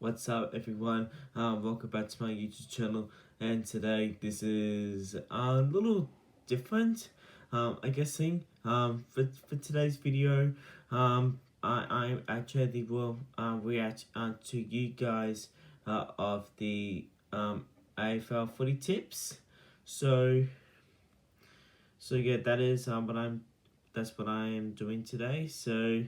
What's up, everyone? Welcome back to my YouTube channel. And today, this is a little different, I guess. For today's video, I actually will react to you guys of the AFL footy tips. So yeah, that's what I am doing today. So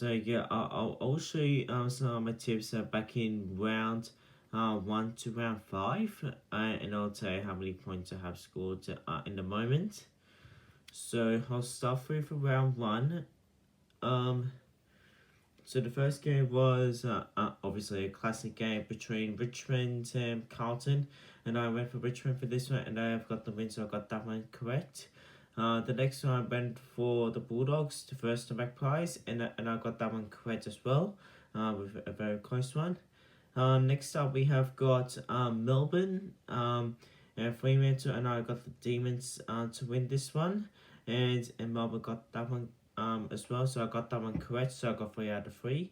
yeah, I'll show you some of my tips back in round 1 to round 5, and I'll tell you how many points I have scored in the moment. So I'll start with round 1. So the first game was obviously a classic game between Richmond and Carlton, and I went for Richmond for this one, and I have got the win, so I got that one correct. The next one I went for the Bulldogs to first the Magpies, and I got that one correct as well, with a very close one. Next up we have got Melbourne and Fremantle, and I got the Demons to win this one, and Melbourne got that one as well, so I got that one correct, so I got 3 out of 3.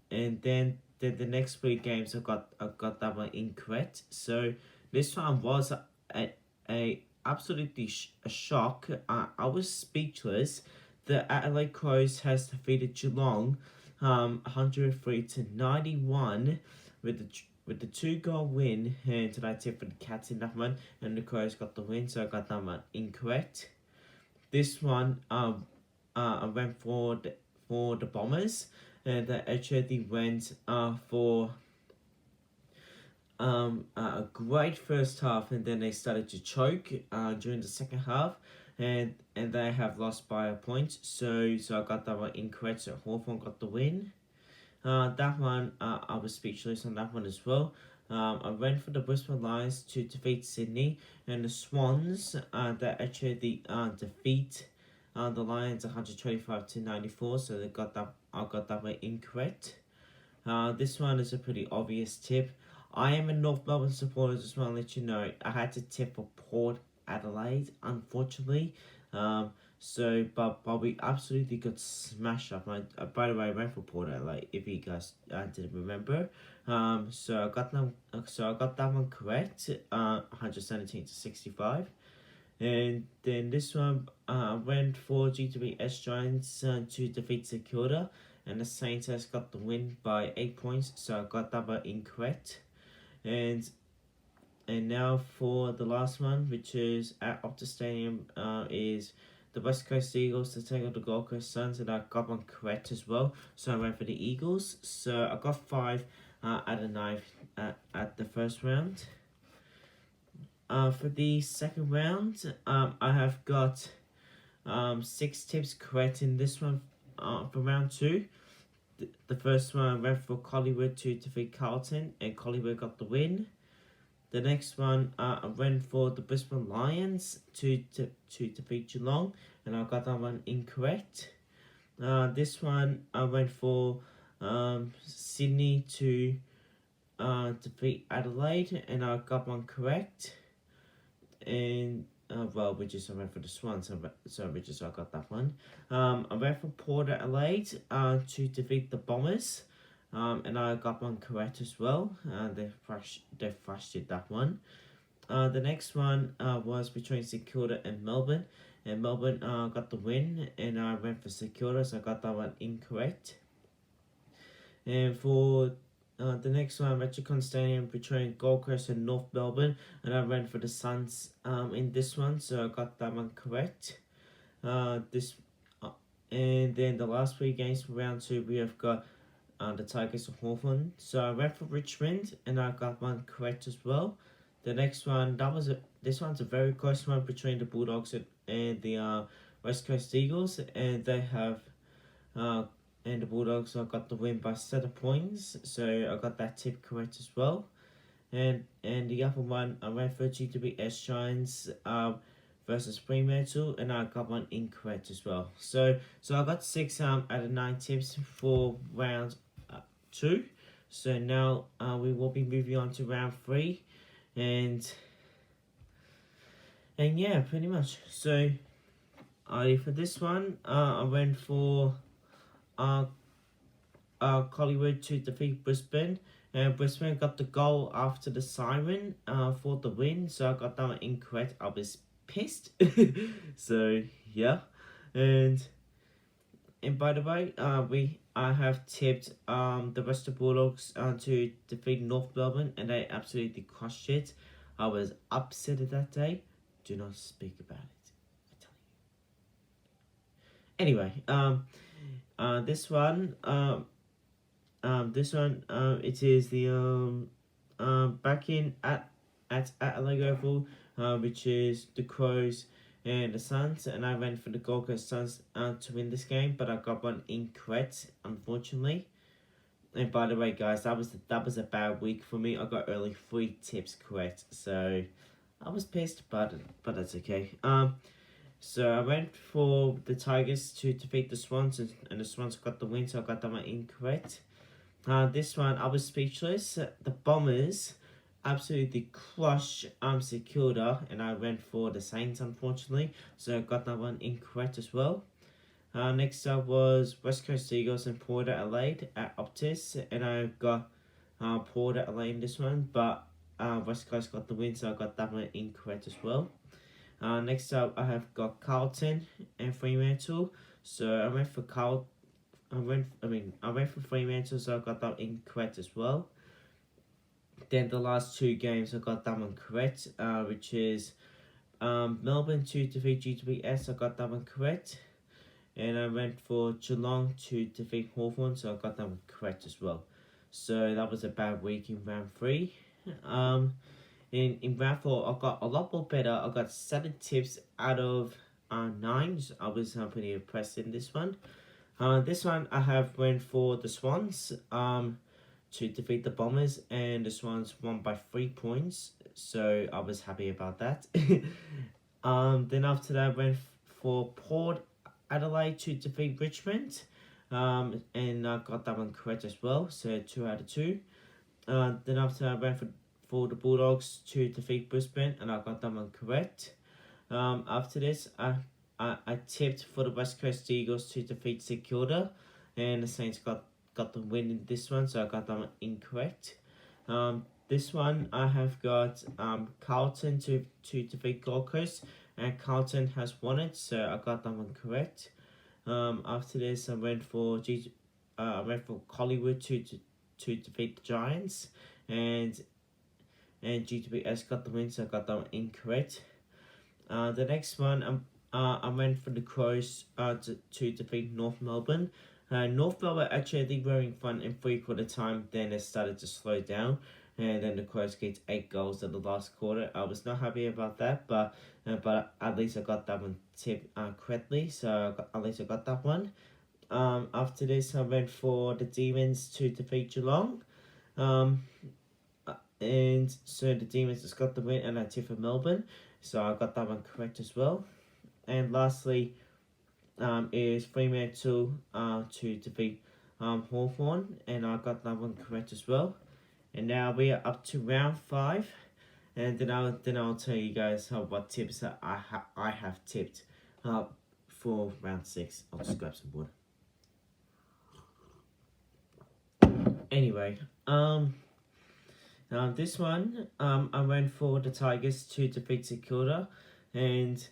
And then the next 3 games I got that one incorrect. So this one was a absolutely a shock. I was speechless. The Adelaide Crows has defeated Geelong 103 to 91 with the 2-goal win, and I tipped for the Cats in that one, and the Crows got the win, so I got that one incorrect. This one I went for the Bombers, and I actually went for a great first half, and then they started to choke during the second half, and they have lost by a point. So I got that one incorrect. So Hawthorn got the win. That one I was speechless on that one as well. I went for the Brisbane Lions to defeat Sydney, and the Swans that actually defeat the Lions 125 to 94. So I got that one incorrect. This one is a pretty obvious tip. I am a North Melbourne supporter, just want to let you know. I had to tip for Port Adelaide, unfortunately. But we absolutely got smashed up. By the way, I went for Port Adelaide, if you guys didn't remember. So I got that one correct. 117 to 65. And then this one went for GWS Giants to defeat St Kilda, and the Saints has got the win by 8 points, so I got that one incorrect. And now for the last one, which is at Optus Stadium, is the West Coast Eagles to take on the Gold Coast Suns, and I got one correct as well, so I went for the Eagles. So I got 5 out of 9 at the first round. For the second round, I have got 6 tips correct in this one for round 2. The first one I went for Collingwood to defeat Carlton, and Collingwood got the win. The next one I went for the Brisbane Lions to defeat Geelong, and I got that one incorrect. This one I went for Sydney to defeat Adelaide, and I got one correct. And I went for the Swans, so I got that one. I went for Port Adelaide to defeat the Bombers, and I got one correct as well. They flashed it that one. The next one was between St Kilda and Melbourne, and Melbourne got the win, and I went for St Kilda, so I got that one incorrect. And for the next one, Metricon Stadium between Gold Coast and North Melbourne, and I went for the Suns in this one, so I got that one correct. And then the last 3 games for round 2, we have got the Tigers and Hawthorn. So I went for Richmond, and I got one correct as well. The next one, this one's a very close one between the Bulldogs and the West Coast Eagles, and they have and the Bulldogs got the win by 7 points, so I got that tip correct as well. And the other one, I went for GWS Giants versus Fremantle, and I got one incorrect as well. So I got 6 out of 9 tips for round 2. So now we will be moving on to round 3, and yeah, pretty much. So for this one, I went for Collingwood to defeat Brisbane. And Brisbane got the goal after the siren for the win, so I got that one incorrect. I was pissed. So yeah, and by the way, I have tipped the Western Bulldogs to defeat North Melbourne, and they absolutely crushed it. I was upset at that day. Do not speak about it. I tell you. Anyway, this one, it is the back in at Adelaide Oval, which is the Crows and the Suns, and I went for the Gold Coast Suns to win this game, but I got one incorrect, unfortunately. And by the way, guys, that was a bad week for me. I got only 3 tips correct, so I was pissed, but that's okay. So I went for the Tigers to defeat the Swans, and the Swans got the win, so I got that one incorrect. This one I was speechless. The Bombers absolutely crushed Secura, and I went for the Saints, unfortunately, so I got that one incorrect as well. Next up was West Coast Eagles and Port Adelaide at Optus, and I got Port Adelaide in this one, but West Coast got the win, so I got that one incorrect as well. Next up, I have got Carlton and Fremantle, so I went for Fremantle, so I got that incorrect as well. Then the last 2 games, I got that one correct, which is Melbourne to defeat GWS, I got that one correct. And I went for Geelong to defeat Hawthorn, so I got that one correct as well. So that was a bad week in round 3. In round 4, I got a lot more better. I got 7 tips out of 9. So I was pretty impressed in this one. This one I have went for the Swans to defeat the Bombers, and the Swans won by 3 points. So I was happy about that. Then after that, I went for Port Adelaide to defeat Richmond, and I got that one correct as well, so 2 out of 2. Then after I went for the Bulldogs to defeat Brisbane, and I got that one correct. After this, I tipped for the West Coast Eagles to defeat Secura, and the Saints got the win in this one, so I got that one incorrect. This one I have got Carlton to defeat Gold Coast, and Carlton has won it, so I got that one correct. After this, I went for Collingwood to defeat the Giants, and GWS got the win, so I got that one incorrect. The next one, I went for the Crows to defeat North Melbourne. North Melbourne actually were in front in 3/4 time, then it started to slow down, and then the Crows get 8 goals in the last quarter. I was not happy about that, but at least I got that one tip correctly, so at least I got that one. After this, I went for the Demons to defeat Geelong, and so the Demons just got the win, and I tipped for Melbourne, so I got that one correct as well. And lastly, is Fremantle to defeat Hawthorn, and I got that one correct as well. And now we are up to round 5, and then I'll tell you guys what tips that I have tipped for round 6. I'll just grab some water. Anyway, this one I went for the Tigers to defeat Secura, and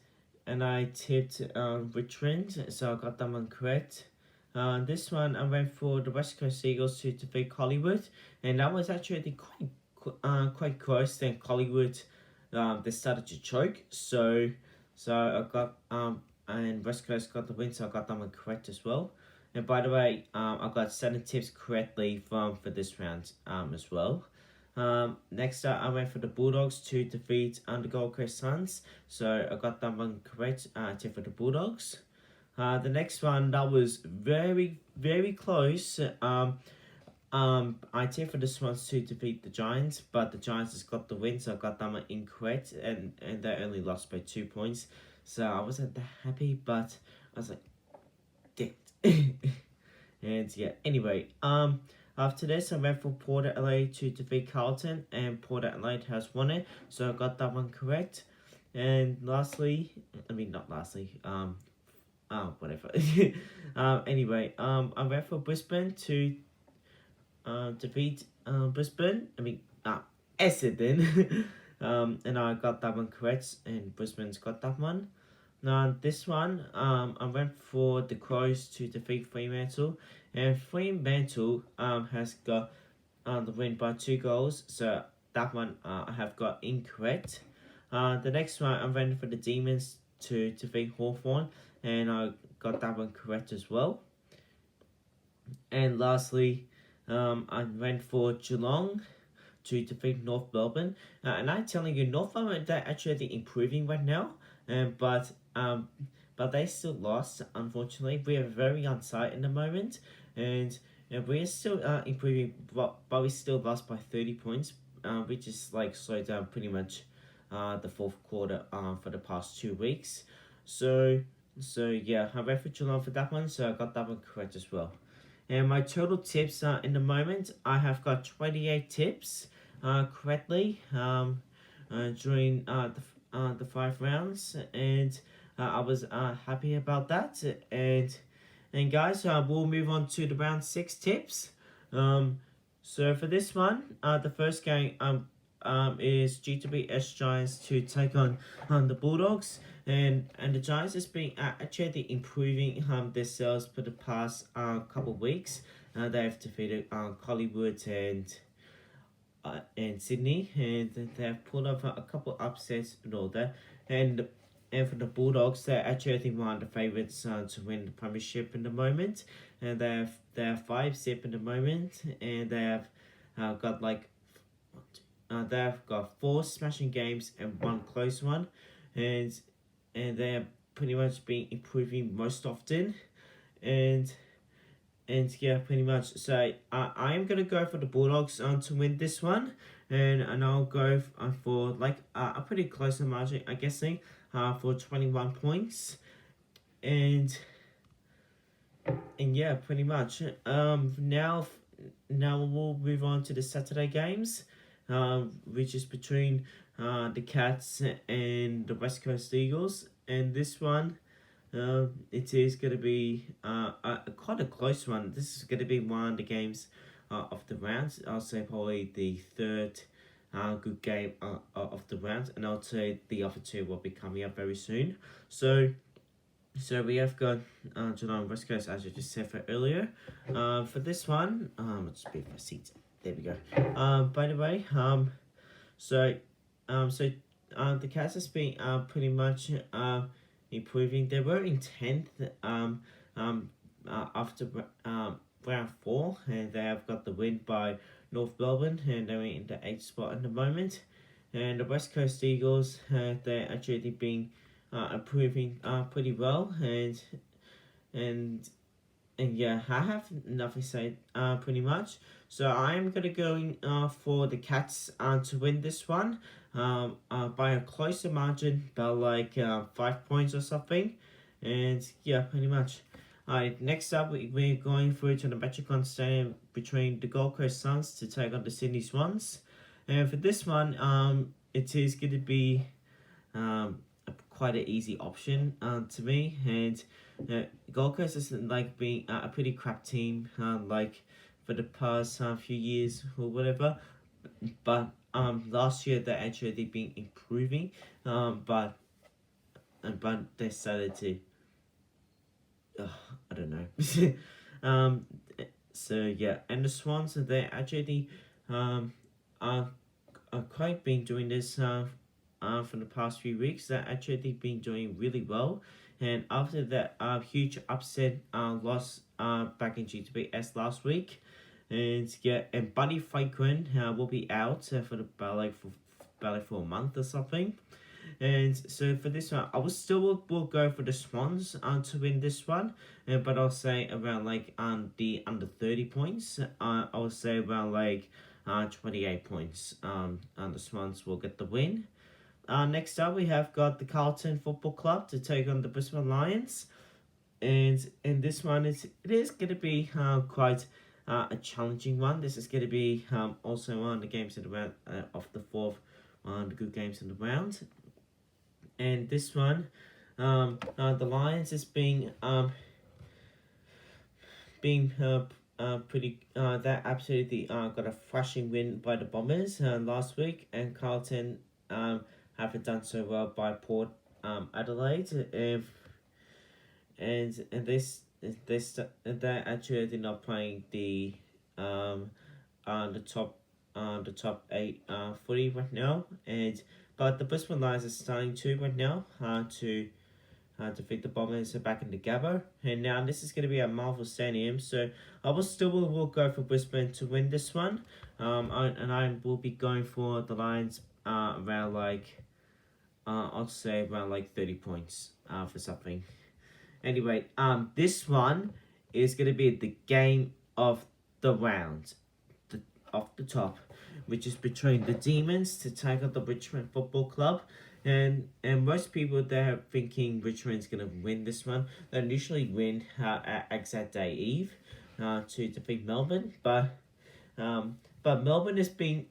I tipped Richmond, so I got that one correct. This one I went for the West Coast Eagles to defeat Collingwood, and that was actually quite close. Then Collingwood they started to choke, so I got and West Coast got the win, so I got that one correct as well. And by the way, I got 7 tips correctly for this round as well. Next up, I went for the Bulldogs to defeat the Gold Coast Suns, so I got that one correct. Tip for the Bulldogs. The next one that was very, very close. I tipped for the Swans to defeat the Giants, but the Giants just got the win, so I got that one incorrect, and they only lost by 2 points. So I wasn't that happy, but I was like, damn it. And yeah, anyway, after this, I went for Port Adelaide to defeat Carlton, and Port Adelaide has won it, so I got that one correct. And lastly, whatever. Anyway, I went for Brisbane to defeat Brisbane. Essendon. And I got that one correct, and Brisbane's got that one. Now this one, I went for the Crows to defeat Fremantle, and Fremantle has got the win by 2 goals, so that one I have got incorrect. The next one, I went for the Demons to defeat Hawthorn, and I got that one correct as well. And lastly, I went for Geelong to defeat North Melbourne. And I'm telling you, North Melbourne, they're actually improving right now, but they still lost, unfortunately. We are very unsight in the moment, and we're still improving, but we still lost by 30 points, which is like slowed down pretty much the fourth quarter for the past 2 weeks. So yeah, I went for Geelong for that one, so I got that one correct as well. And my total tips in the moment, I have got 28 tips correctly during the 5 rounds, and I was happy about that. And guys, we'll move on to the round 6 tips. So for this one, the first game is GWS Giants to take on the Bulldogs, and the Giants has been actually improving their sales for the past couple of weeks. They have defeated Collingwood and Sydney, and they have pulled off a couple of upsets and all that. And for the Bulldogs, they're actually one of the favourites to win the premiership in the moment, and they have 5 zip in the moment, and they have got like. They've got 4 smashing games and 1 close one, and they're pretty much been improving most often, and yeah, pretty much. So I am gonna go for the Bulldogs to win this one, and I'll go for like a pretty close margin, I guessing, for 21 points, and yeah, pretty much. Now we'll move on to the Saturday games, which is between the Cats and the West Coast Eagles. And this one, it is going to be quite a close one. This is going to be one of the games of the rounds. I'll say probably the third good game of the round, and I'll say the other 2 will be coming up very soon. So we have got Geelong West Coast, as I just said for earlier. For this one, let's be for seats. There we go. By the way, the Cats has been pretty much improving. They were in 10th after round 4, and they have got the win by North Melbourne, and they're in the 8th spot at the moment. And the West Coast Eagles, they're actually been improving pretty well, and yeah, I have nothing to say pretty much. So I'm gonna go for the Cats to win this one by a closer margin, about like 5 points or something, and yeah, pretty much. Alright, next up we're going through to the Metricon Stadium between the Gold Coast Suns to take on the Sydney Swans, and for this one, it is going to be quite an easy option to me, and Gold Coast is like being a pretty crap team like for the past few years or whatever, but last year they actually been improving, but they started to I don't know. So yeah, and the Swans, they actually are quite been doing this for the past few weeks. They're actually been doing really well, and after that huge upset loss back in GWS last week, and yeah, and Buddy Franklin will be out for the ballet for a month or something. And so for this one, I will go for the Swans to win this one, but I'll say around like the under 30 points. I'll say around like 28 points. The Swans will get the win. Next up, we have got the Carlton Football Club to take on the Brisbane Lions, and this one it is going to be quite a challenging one. This is going to be also one of the games in the round of the 4th, one of the good games in the round. And this one, the Lions is being They absolutely got a thrashing win by the Bombers last week, and Carlton haven't done so well by Port Adelaide. And they're actually not playing the top eight footy right now, and but the Brisbane Lions are starting to right now to defeat the Bombers back in the Gabba. And now this is going to be at Marvel Stadium, so I will go for Brisbane to win this one. I will be going for the Lions around like I'll say around like 30 points for something. Anyway, this one is going to be the game of the round, off the top, which is between the Demons to take on the Richmond Football Club. And most people they're thinking Richmond's gonna win this one. They initially win at exact day eve to defeat Melbourne, but Melbourne has been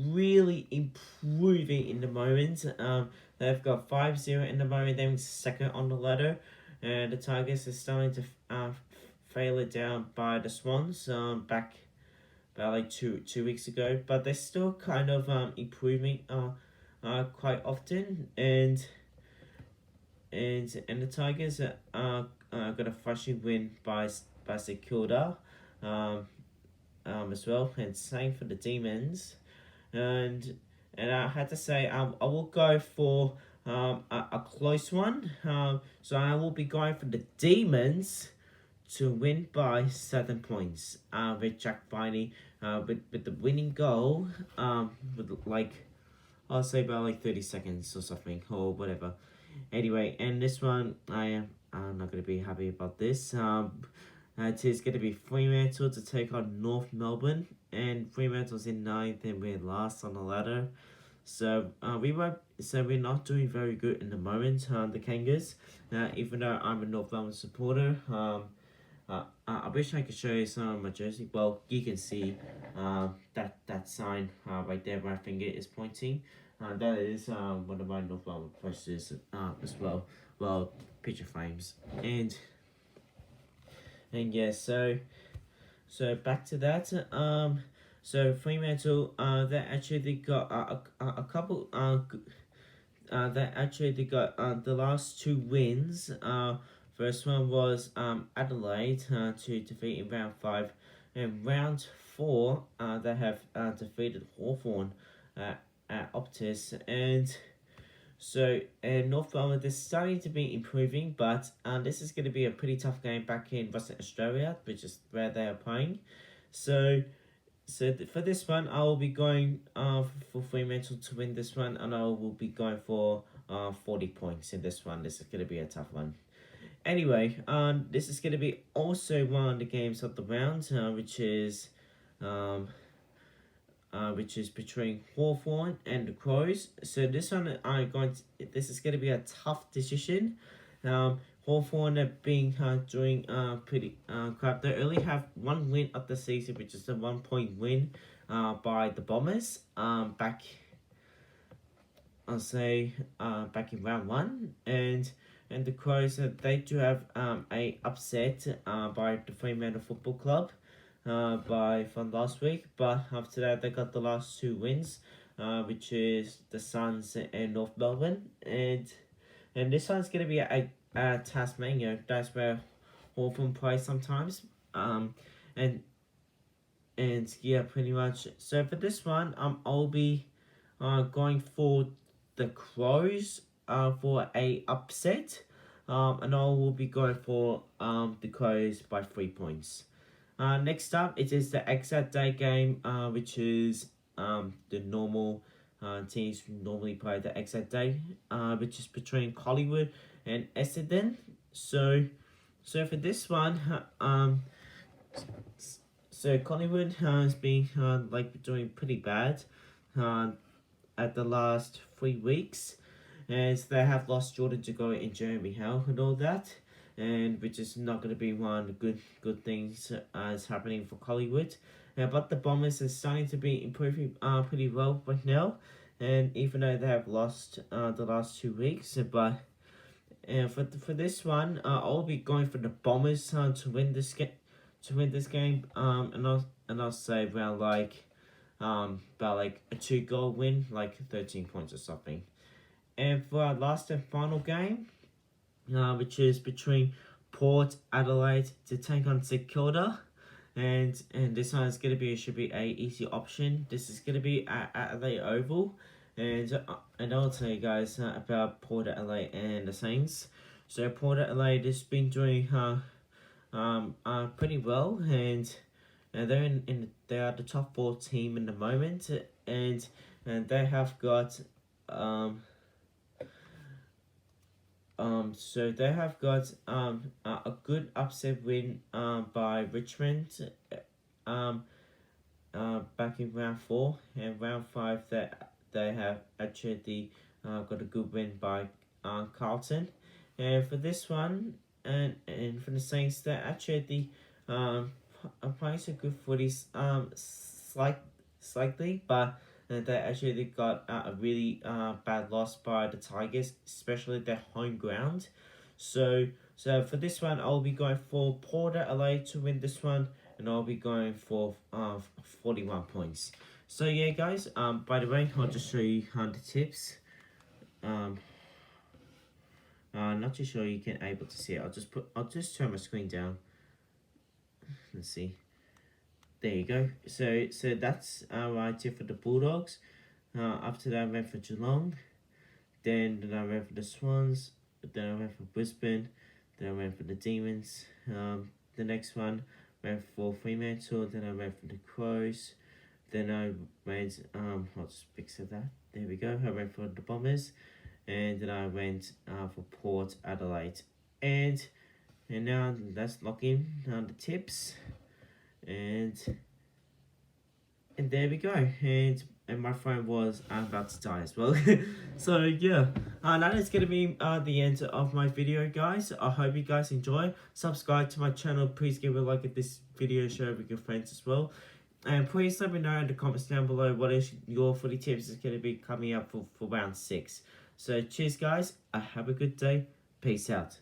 really improving in the moment. They've got 5-0 in the moment. They're second on the ladder, and the Tigers are starting to fail it down by the Swans back about like two weeks ago, but they're still kind of improving quite often, and the Tigers got a thrashing win by St Kilda as well, and same for the Demons, and I had to say I will go for a close one, so I will be going for the Demons to win by 7 points with Jack Viney with the winning goal with like I'll say about like 30 seconds or something or whatever. Anyway, and this one I'm not gonna be happy about this. It is gonna be Fremantle to take on North Melbourne, and Fremantle's in 9th and we're last on the ladder. So we're not doing very good in the moment, the Kangas. Even though I'm a North Melbourne supporter, I wish I could show you some of my jersey. Well, you can see that sign right there where my finger is pointing. That is one of my North Melbourne posters as well. Well, picture frames. And yeah, so back to that. So Fremantle, they actually got a couple. They actually got the last two wins. First one was Adelaide to defeat in round 5, and round 4 they have defeated Hawthorn at Optus, and so North Melbourne they're starting to be improving, but this is going to be a pretty tough game back in Western Australia, which is where they are playing. So for this one, I will be going for Fremantle to win this one, and I will be going for 40 points in this one. This is going to be a tough one. Anyway, this is going to be also one of the games of the round, which is between Hawthorn and the Crows. So this one, this is going to be a tough decision. Hawthorn are being doing pretty crap. They only have one win of the season, which is a 1 point win by the Bombers back. I'll say back in round 1, and the Crows they do have a upset by the Fremantle Football Club from last week, but after that they got the last 2 wins, which is the Suns and North Melbourne, and this one's gonna be a Tasmania. That's where Hawthorn play sometimes, and yeah, pretty much. So for this one, I'll be going for the Crows for a upset, and I will be going for the Crows by 3 points. Next up, it is the exact day game, which is the normal teams normally play the exact day, which is between Collingwood and Essendon. So for this one, so Collingwood has been like doing pretty bad at the last 3 weeks, as they have lost Jordan to go and Jeremy Howe and all that, and which is not going to be one of the good things is happening for Collingwood. But the Bombers are starting to be improving pretty well right now, and even though they have lost the last 2 weeks, but for this one, I'll be going for the Bombers to to win this game. And I'll say around about like a 2-goal win, like 13 points or something. And for our last and final game, which is between Port Adelaide to take on St Kilda. And this one is gonna be should be a easy option. This is gonna be at Adelaide Oval, and I'll tell you guys about Port Adelaide and the Saints. So Port Adelaide has been doing pretty well, and they're they are the top 4 team in the moment, and they have got so they have got a good upset win by Richmond back in round 4, and round 5 they have actually got a good win by Carlton. And for this one, and for the Saints, they're actually are playing some good footies slightly, but they actually got a really bad loss by the Tigers, especially their home ground. So for this one, I'll be going for Port Adelaide to win this one, and I'll be going for 41 points. So yeah, guys. By the way, I'll just show you the tips. Not too sure you can able to see it. I'll just turn my screen down. Let's see. There you go. So that's our tip for the Bulldogs. After that, I went for Geelong. Then I went for the Swans. Then I went for Brisbane. Then I went for the Demons. The next one went for Fremantle. Then I went for the Crows. Then I went. I'll just fix that. There we go. I went for the Bombers. And then I went for Port Adelaide. And now let's lock in the tips. And there we go. And my phone was about to die as well. So yeah, that is gonna be the end of my video, guys. I hope you guys enjoy. Subscribe to my channel. Please give a like at this video, share it with your friends as well. And please let me know in the comments down below what is your footy tips is going to be coming up for round 6. So cheers, guys. Have a good day. Peace out.